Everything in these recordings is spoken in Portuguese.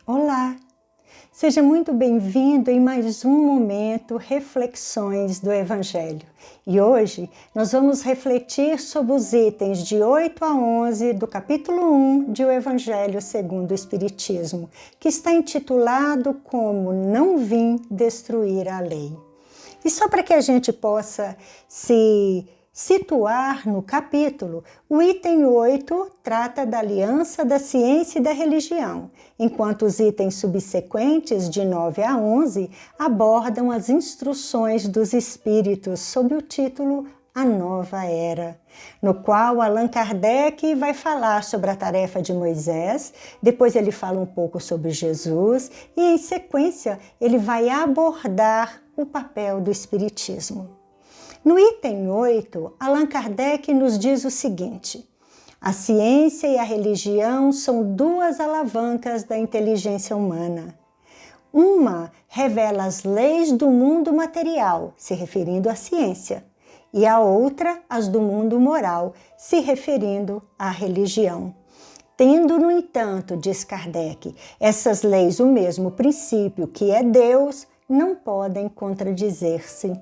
Olá! Seja muito bem-vindo em mais um momento Reflexões do Evangelho. E hoje nós vamos refletir sobre os itens de 8 a 11 do capítulo 1 de O Evangelho segundo o Espiritismo, que está intitulado como Não Vim Destruir a Lei. E só para que a gente possa se situar no capítulo, o item 8 trata da aliança da ciência e da religião, enquanto os itens subsequentes, de 9 a 11, abordam as instruções dos espíritos sob o título A Nova Era, no qual Allan Kardec vai falar sobre a tarefa de Moisés, depois ele fala um pouco sobre Jesus e, em sequência, ele vai abordar o papel do Espiritismo. No item 8, Allan Kardec nos diz o seguinte: a ciência e a religião são duas alavancas da inteligência humana. Uma revela as leis do mundo material, se referindo à ciência, e a outra as do mundo moral, se referindo à religião. Tendo, no entanto, diz Kardec, essas leis o mesmo princípio que é Deus, não podem contradizer-se.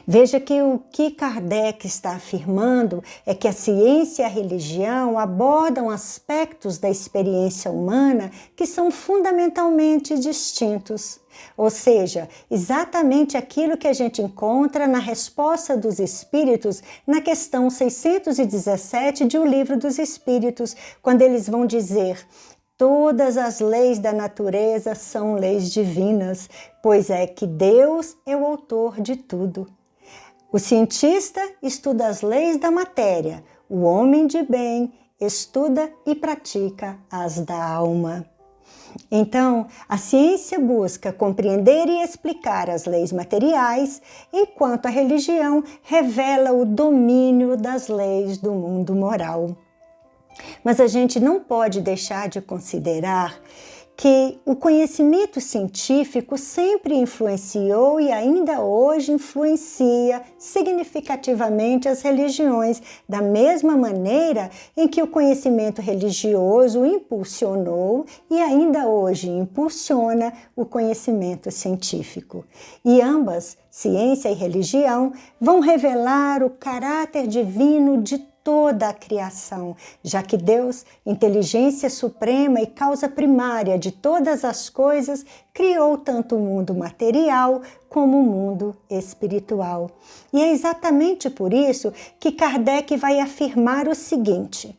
Veja que o que Kardec está afirmando é que a ciência e a religião abordam aspectos da experiência humana que são fundamentalmente distintos. Ou seja, exatamente aquilo que a gente encontra na resposta dos Espíritos na questão 617 de O Livro dos Espíritos, quando eles vão dizer: todas as leis da natureza são leis divinas, pois é que Deus é o autor de tudo. O cientista estuda as leis da matéria, o homem de bem estuda e pratica as da alma. Então, a ciência busca compreender e explicar as leis materiais, enquanto a religião revela o domínio das leis do mundo moral. Mas a gente não pode deixar de considerar que o conhecimento científico sempre influenciou e ainda hoje influencia significativamente as religiões, da mesma maneira em que o conhecimento religioso impulsionou e ainda hoje impulsiona o conhecimento científico. E ambas, ciência e religião, vão revelar o caráter divino de toda a criação, já que Deus, inteligência suprema e causa primária de todas as coisas, criou tanto o mundo material como o mundo espiritual. E é exatamente por isso que Kardec vai afirmar o seguinte: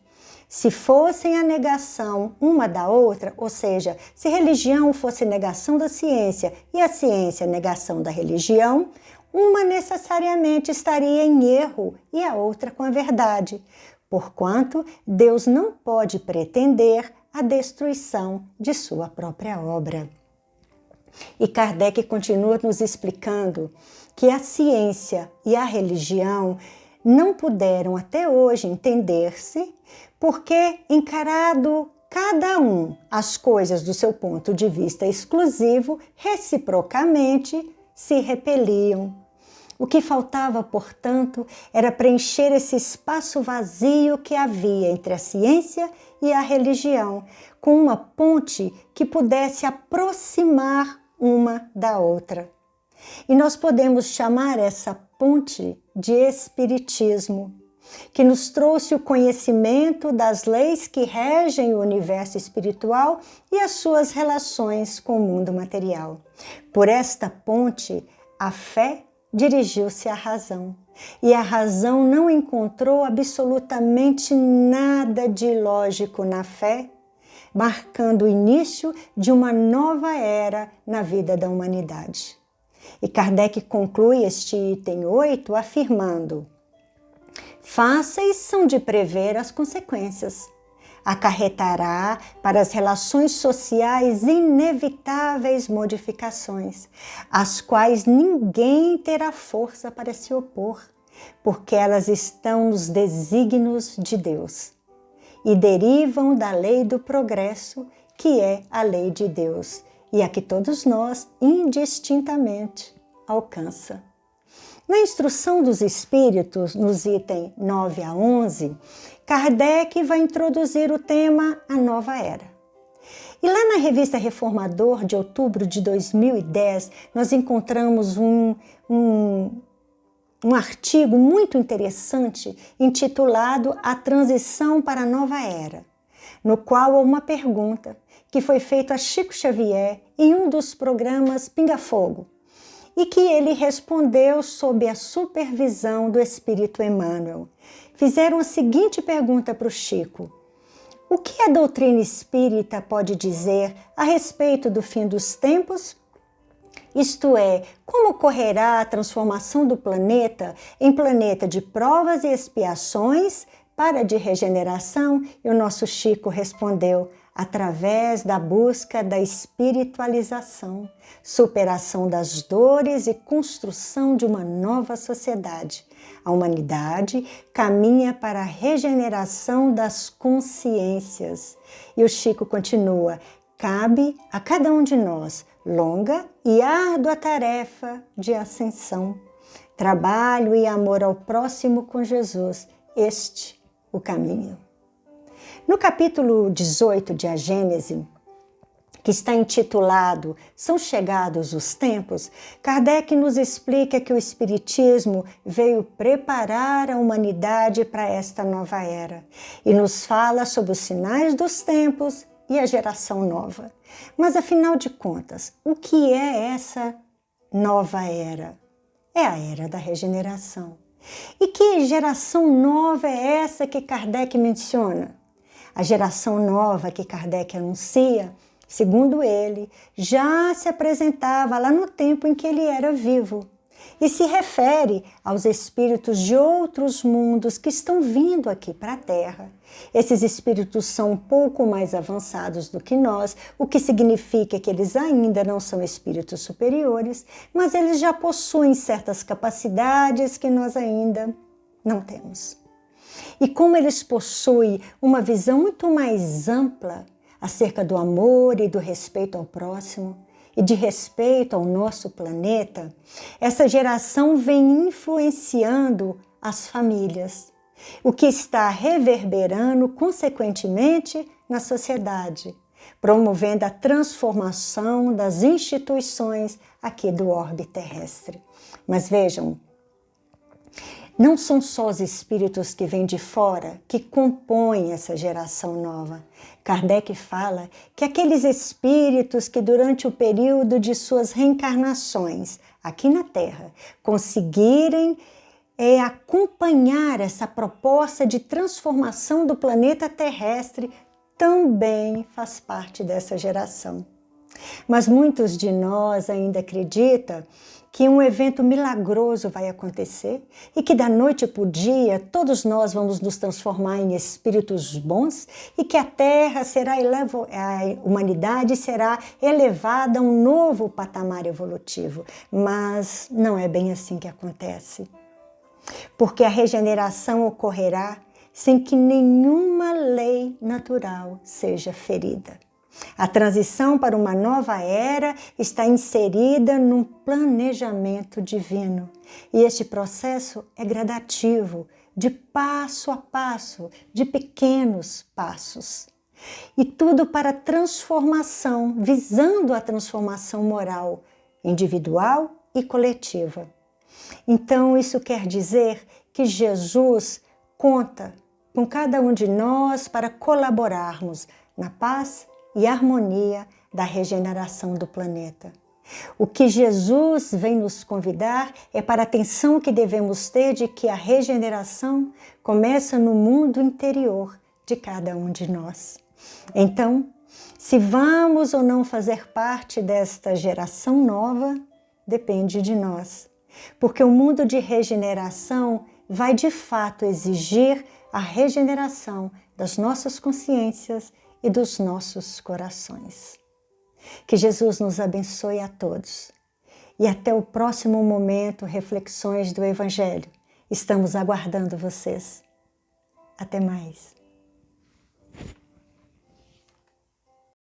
se fossem a negação uma da outra, ou seja, se religião fosse negação da ciência e a ciência negação da religião, uma necessariamente estaria em erro e a outra com a verdade, porquanto Deus não pode pretender a destruição de sua própria obra. E Kardec continua nos explicando que a ciência e a religião não puderam até hoje entender-se, porque encarado cada um as coisas do seu ponto de vista exclusivo, reciprocamente se repeliam. O que faltava, portanto, era preencher esse espaço vazio que havia entre a ciência e a religião, com uma ponte que pudesse aproximar uma da outra. E nós podemos chamar essa ponte de Espiritismo, que nos trouxe o conhecimento das leis que regem o universo espiritual e as suas relações com o mundo material. Por esta ponte, a fé dirigiu-se à razão, e a razão não encontrou absolutamente nada de ilógico na fé, marcando o início de uma nova era na vida da humanidade. E Kardec conclui este item 8 afirmando: fáceis são de prever as consequências. Acarretará para as relações sociais inevitáveis modificações, às quais ninguém terá força para se opor, porque elas estão nos desígnios de Deus e derivam da lei do progresso, que é a lei de Deus, e a que todos nós, indistintamente, alcança. Na Instrução dos Espíritos, nos itens 9 a 11, Kardec vai introduzir o tema A Nova Era. E lá na revista Reformador, de outubro de 2010, nós encontramos um artigo muito interessante intitulado A Transição para a Nova Era, no qual há uma pergunta que foi feita a Chico Xavier em um dos programas Pinga Fogo, e que ele respondeu sob a supervisão do Espírito Emmanuel. Fizeram a seguinte pergunta para o Chico: o que a doutrina espírita pode dizer a respeito do fim dos tempos? Isto é, como ocorrerá a transformação do planeta em planeta de provas e expiações para de regeneração? E o nosso Chico respondeu: através da busca da espiritualização, superação das dores e construção de uma nova sociedade. A humanidade caminha para a regeneração das consciências. E o Chico continua: cabe a cada um de nós longa e árdua tarefa de ascensão, trabalho e amor ao próximo com Jesus, este o caminho. No capítulo 18 de A Gênese, que está intitulado São Chegados os Tempos, Kardec nos explica que o Espiritismo veio preparar a humanidade para esta nova era e nos fala sobre os sinais dos tempos e a geração nova. Mas, afinal de contas, o que é essa nova era? É a era da regeneração. E que geração nova é essa que Kardec menciona? A geração nova que Kardec anuncia, segundo ele, já se apresentava lá no tempo em que ele era vivo e se refere aos espíritos de outros mundos que estão vindo aqui para a Terra. Esses espíritos são um pouco mais avançados do que nós, o que significa que eles ainda não são espíritos superiores, mas eles já possuem certas capacidades que nós ainda não temos. E como eles possuem uma visão muito mais ampla acerca do amor e do respeito ao próximo e de respeito ao nosso planeta, essa geração vem influenciando as famílias, o que está reverberando consequentemente na sociedade, promovendo a transformação das instituições aqui do orbe terrestre. Mas vejam, não são só os espíritos que vêm de fora que compõem essa geração nova. Kardec fala que aqueles espíritos que durante o período de suas reencarnações aqui na Terra conseguirem acompanhar essa proposta de transformação do planeta terrestre também faz parte dessa geração. Mas muitos de nós ainda acreditam que um evento milagroso vai acontecer e que da noite para o dia todos nós vamos nos transformar em espíritos bons e que a Terra a humanidade será elevada a um novo patamar evolutivo. Mas não é bem assim que acontece. Porque a regeneração ocorrerá sem que nenhuma lei natural seja ferida. A transição para uma nova era está inserida num planejamento divino. E este processo é gradativo, de passo a passo, de pequenos passos. E tudo para transformação, visando a transformação moral, individual e coletiva. Então, isso quer dizer que Jesus conta com cada um de nós para colaborarmos na paz e harmonia da regeneração do planeta. O que Jesus vem nos convidar é para a atenção que devemos ter de que a regeneração começa no mundo interior de cada um de nós. Então, se vamos ou não fazer parte desta geração nova, depende de nós. Porque o mundo de regeneração vai de fato exigir a regeneração das nossas consciências e dos nossos corações. Que Jesus nos abençoe a todos. E até o próximo momento, Reflexões do Evangelho. Estamos aguardando vocês. Até mais.